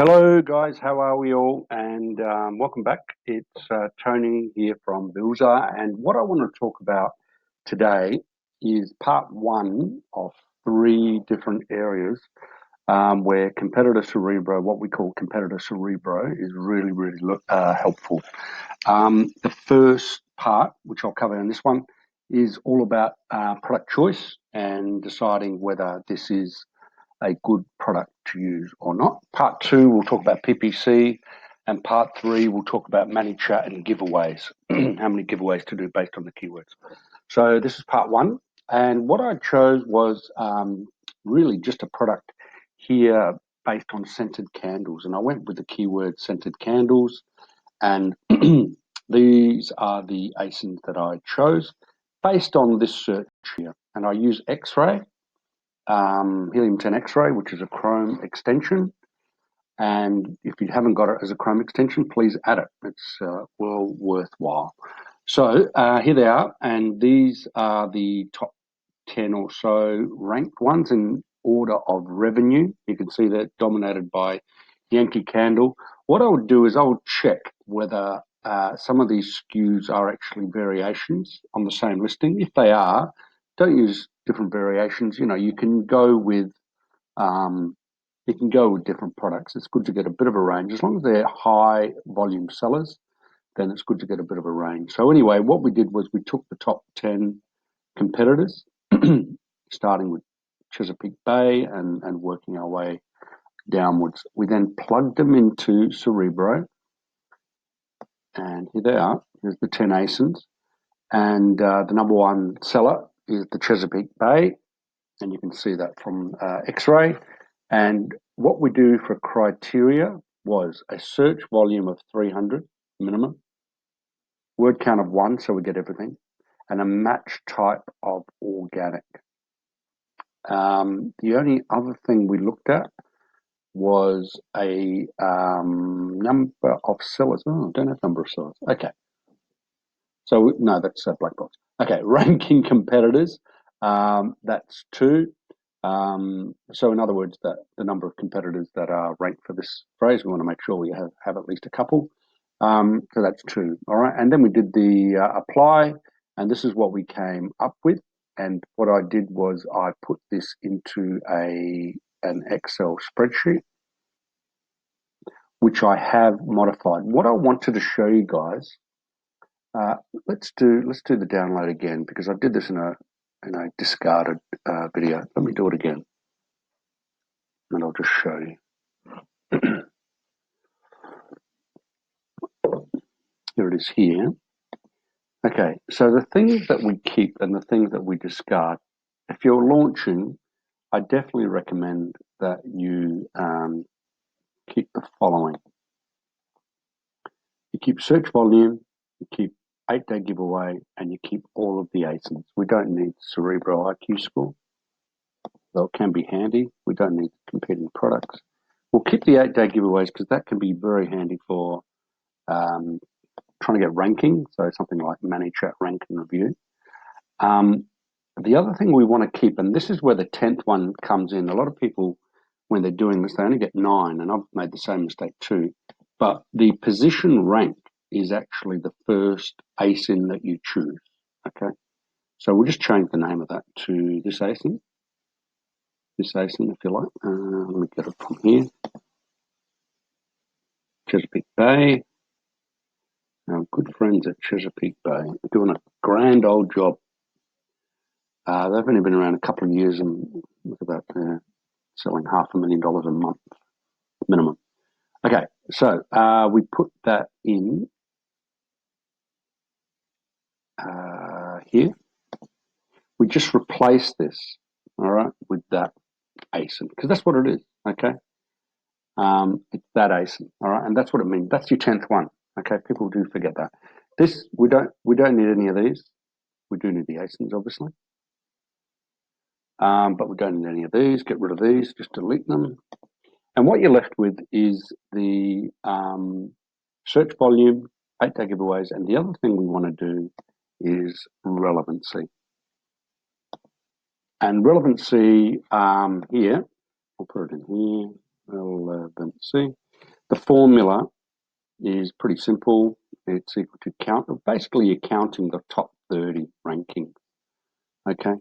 Hello, guys. How are we all? And welcome back. It's Tony here from Bilzar. And what I want to talk about today is part one of three different areas where competitor Cerebro, what we call competitor Cerebro, is really helpful. The first part, which I'll cover in this one, is all about product choice and deciding whether this is a good product to use or not. Part two, we'll talk about PPC, and part three, we'll talk about managed chat and giveaways, how many giveaways to do based on the keywords. So this is part one, and what I chose was really just a product here based on scented candles, and I went with the keyword scented candles, and these are the ASINs that I chose based on this search here, and I use X-ray. Helium-10 X-ray, which is a Chrome extension. And if you haven't got it as a Chrome extension, please add it. It's well worthwhile. So here they are, and these are the top 10 or so ranked ones in order of revenue. You can see they're dominated by Yankee Candle. What I would do is I would check whether some of these SKUs are actually variations on the same listing. If they are, don't use different variations. You can go with different products. It's good to get a bit of a range. As long as they're high volume sellers, then it's good to get a bit of a range. So anyway, what we did was we took the top 10 competitors, starting with Chesapeake Bay and working our way downwards. We then plugged them into Cerebro, and here they are. Here's the 10 ASINs, and the number one seller is the Chesapeake Bay, and you can see that from X-ray. And what we do for criteria was a search volume of 300 minimum, word count of 1, so we get everything, and a match type of organic. The only other thing we looked at was a number of sellers. Oh, I don't have number of sellers. Okay. So, no, that's a black box. Okay, ranking competitors, that's 2. So in other words, the number of competitors that are ranked for this phrase, we want to make sure we have at least a couple. So that's 2. All right. And then we did the apply, and this is what we came up with. And what I did was I put this into an Excel spreadsheet, which I have modified. What I wanted to show you guys, let's do the download again, because I did this in a discarded video. Let me do it again, and I'll just show you. Here it is here. Okay, so the things that we keep and the things that we discard, if you're launching, I definitely recommend that you keep the following. You keep search volume, you keep 8-day giveaway, and you keep all of the ASINs. We don't need Cerebro IQ score, though it can be handy. We don't need competing products. We'll keep the 8-day giveaways because that can be very handy for trying to get ranking, so something like manage chat, rank, and review. The other thing we want to keep, and this is where the 10th one comes in. A lot of people, when they're doing this, they only get 9, and I've made the same mistake too. But the position rank is actually the first ASIN that you choose. Okay, so we'll just change the name of that to this ASIN. This ASIN, if you like. Let me get it from here. Chesapeake Bay. Our good friends at Chesapeake Bay are doing a grand old job. They've only been around a couple of years, and look at that, selling $500,000 a month minimum. Okay, so we put that in here. We just replace this, all right, with that ASIN, because that's what it is. Okay, it's that ASIN, all right, and that's what it means. That's your 10th one. Okay, people do forget that. This we don't need any of these. We do need the ASINs, obviously. But we don't need any of these. Get rid of these, just delete them. And what you're left with is the search volume, 8-day giveaways, and the other thing we want to do is relevancy. And relevancy here, I'll put it in here, relevancy. The formula is pretty simple. It's equal to count. Basically, you're counting the top 30 rankings. Okay.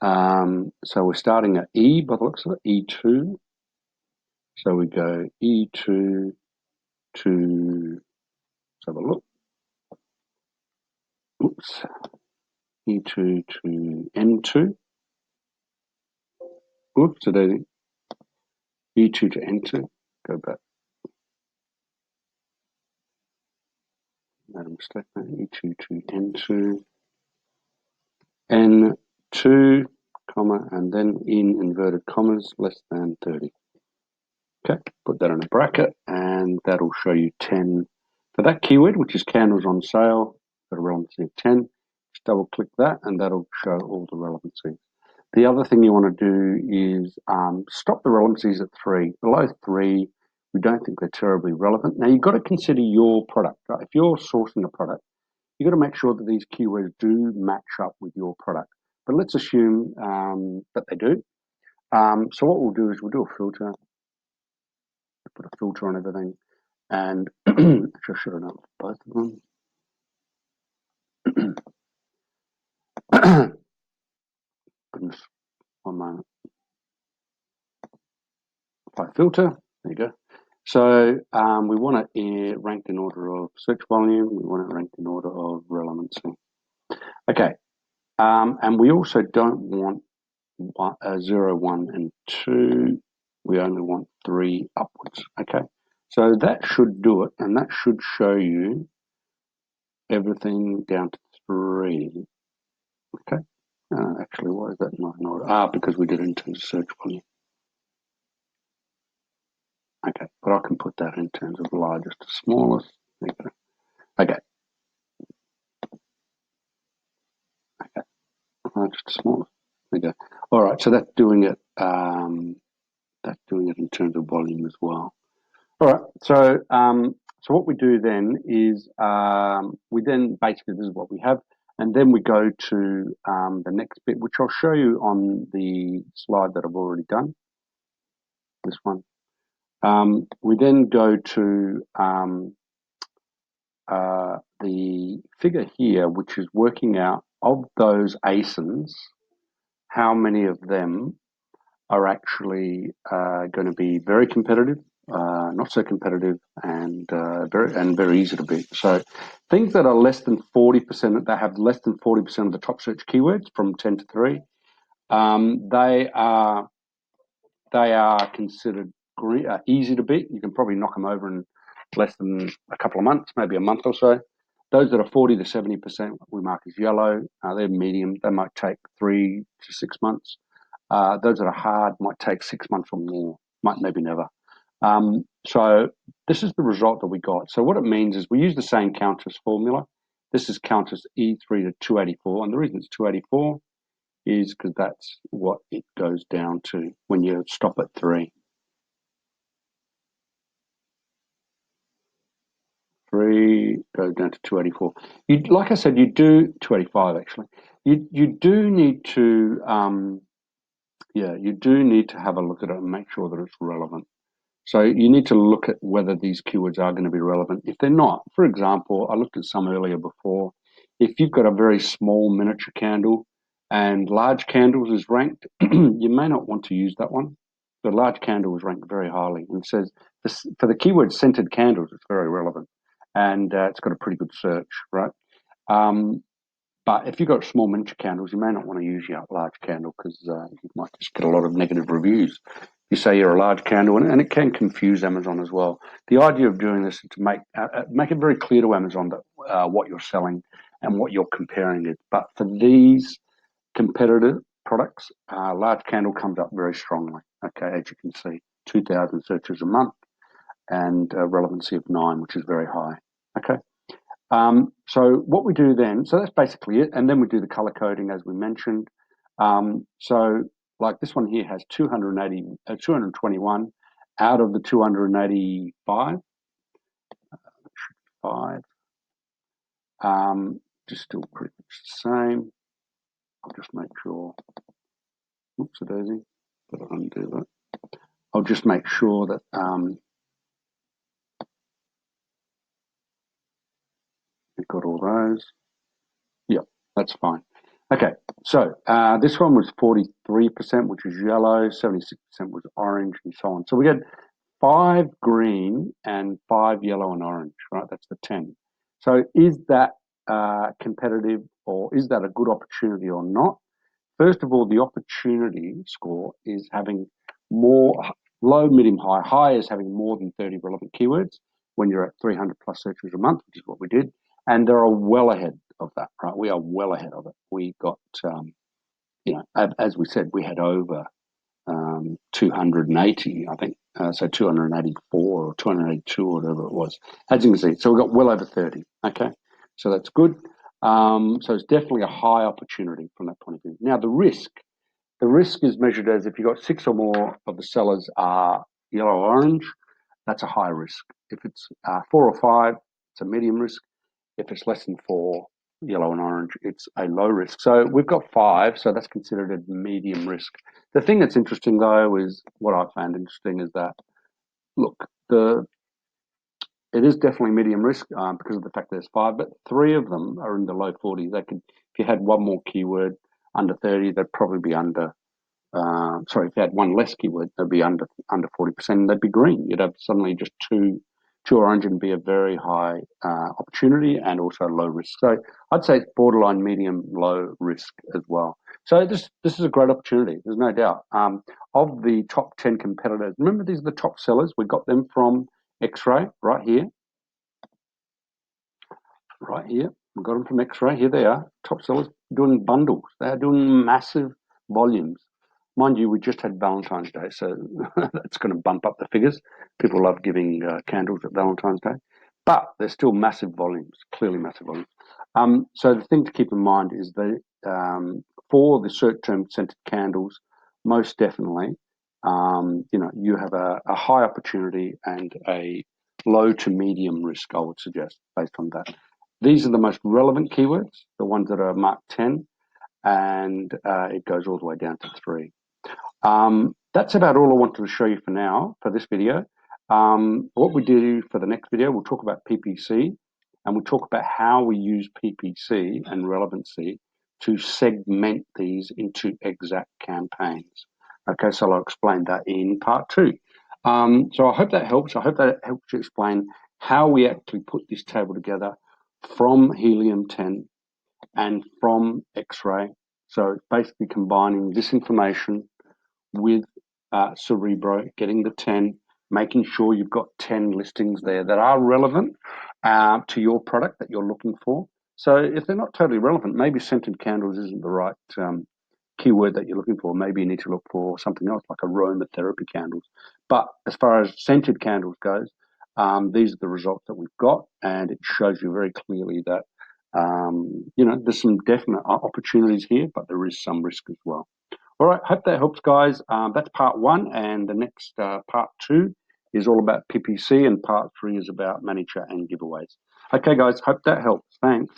So we're starting at E by the looks of it, E2. So we go E2 to, let's have a look. Oops. E2 to N2. Oops, so E2 to N2. Go back. Made a mistake there. E2 to N2. N2, comma, and then in inverted commas, less than 30. Okay, put that in a bracket, and that'll show you 10 for that keyword, which is candles on sale, got a relevancy of 10. Just double click that, and that'll show all the relevancies. The other thing you want to do is stop the relevancies at 3. Below 3, we don't think they're terribly relevant. Now, you've got to consider your product, right? If you're sourcing a product, you've got to make sure that these keywords do match up with your product. But let's assume that they do. So what we'll do is we'll do a filter, put a filter on everything, and actually I should have done both of them. Goodness, one moment. Apply filter, there you go. So we want it ranked in order of search volume, we want it ranked in order of relevancy. Okay, and we also don't want 0, 1, and 2. We only want 3 upwards. Okay, so that should do it, and that should show you everything down to 3. Okay, actually, why is that not in order? Because we did it in terms of search volume. Okay, but I can put that in terms of largest to smallest. There you go. Okay. Okay, largest to smallest. There you go. All right, so that's doing it. That's doing it in terms of volume as well. All right, so so what we do then is we then basically this is what we have, and then we go to the next bit, which I'll show you on the slide that I've already done. This one. We then go to the figure here, which is working out of those ASINs, how many of them are actually going to be very competitive, not so competitive, and very easy to beat. So things that are less than 40%, that have less than 40% of the top search keywords from 10 to 3, they are considered easy to beat. You can probably knock them over in less than a couple of months, maybe a month or so. Those that are 40 to 70%, we mark as yellow. They're medium. They might take 3 to 6 months. Those that are hard might take 6 months or more, might maybe never. So this is the result that we got. So what it means is we use the same counters formula. This is counters E3 to 284, and the reason it's 284 is because that's what it goes down to when you stop at 3. 3 goes down to 284. Like I said, you do 285 actually. You do need to you do need to have a look at it and make sure that it's relevant. So you need to look at whether these keywords are going to be relevant. If they're not, for example, I looked at some earlier before. If you've got a very small miniature candle and large candles is ranked, you may not want to use that one. The large candle is ranked very highly, and it says for the keyword scented candles, it's very relevant, and it's got a pretty good search, right? But if you've got small miniature candles, you may not want to use your large candle because you might just get a lot of negative reviews. You say you're a large candle, and it can confuse Amazon as well. The idea of doing this is to make it very clear to Amazon that what you're selling and what you're comparing it. But for these competitive products, large candle comes up very strongly. Okay, as you can see, 2,000 searches a month and a relevancy of 9, which is very high. Okay. So what we do then, so that's basically it, and then we do the color coding as we mentioned. So like this one here has 221 out of the 285. Just still pretty much the same. I'll just make sure. Oops, a daisy. Better undo that. I'll just make sure that We've got all those. Yep, that's fine. Okay, so this one was 43%, which is yellow, 76% was orange, and so on. So we get 5 green and 5 yellow and orange, right? That's the 10. So is that competitive, or is that a good opportunity or not? First of all, the opportunity score is having more low, medium, high. High is having more than 30 relevant keywords when you're at 300 plus searches a month, which is what we did. And they're well ahead of that, right? We are well ahead of it. We got, as we said, we had over 280, I think, so 284 or 282 or whatever it was, as you can see. So we got well over 30, okay? So that's good. So it's definitely a high opportunity from that point of view. Now, the risk is measured as if you've got 6 or more of the sellers are yellow or orange, that's a high risk. If it's 4 or 5, it's a medium risk. If it's less than 4, yellow and orange, it's a low risk. So we've got 5, so that's considered a medium risk. The thing that's interesting, though, is what I found interesting is that, look, it is definitely medium risk because of the fact there's 5, but 3 of them are in the low 40s. They could, if you had one more keyword under 30, they'd probably be under. If you had one less keyword, they'd be under 40%. They'd be green. You'd have suddenly just two orange and be a very high opportunity and also low risk. So I'd say it's borderline medium low risk as well. So this is a great opportunity. There's no doubt. Of the top 10 competitors, remember these are the top sellers. We got them from X Ray right here. Right here. We got them from X Ray. Here they are. Top sellers doing bundles. They are doing massive volumes. Mind you, we just had Valentine's Day, so that's going to bump up the figures. People love giving candles at Valentine's Day, but they're still massive volumes, clearly massive volumes. So the thing to keep in mind is that for the search term scented candles, most definitely, you have a high opportunity and a low to medium risk, I would suggest, based on that. These are the most relevant keywords, the ones that are marked 10, and it goes all the way down to 3. That's about all I wanted to show you for now, for this video. What we do for the next video, we'll talk about PPC, and we'll talk about how we use PPC and relevancy to segment these into exact campaigns. Okay, so I'll explain that in part 2. So I hope that helps. I hope that helps to explain how we actually put this table together from helium-10 and from X-ray. So it's basically combining this information with Cerebro, getting the 10, making sure you've got 10 listings there that are relevant to your product that you're looking for. So if they're not totally relevant, maybe scented candles isn't the right keyword that you're looking for. Maybe you need to look for something else like aromatherapy candles. But as far as scented candles goes, these are the results that we've got, and it shows you very clearly that there's some definite opportunities here, but there is some risk as well. All right, hope that helps, guys. That's part 1, and the next part 2 is all about PPC, and part 3 is about manager and giveaways. Okay, guys, hope that helps. Thanks.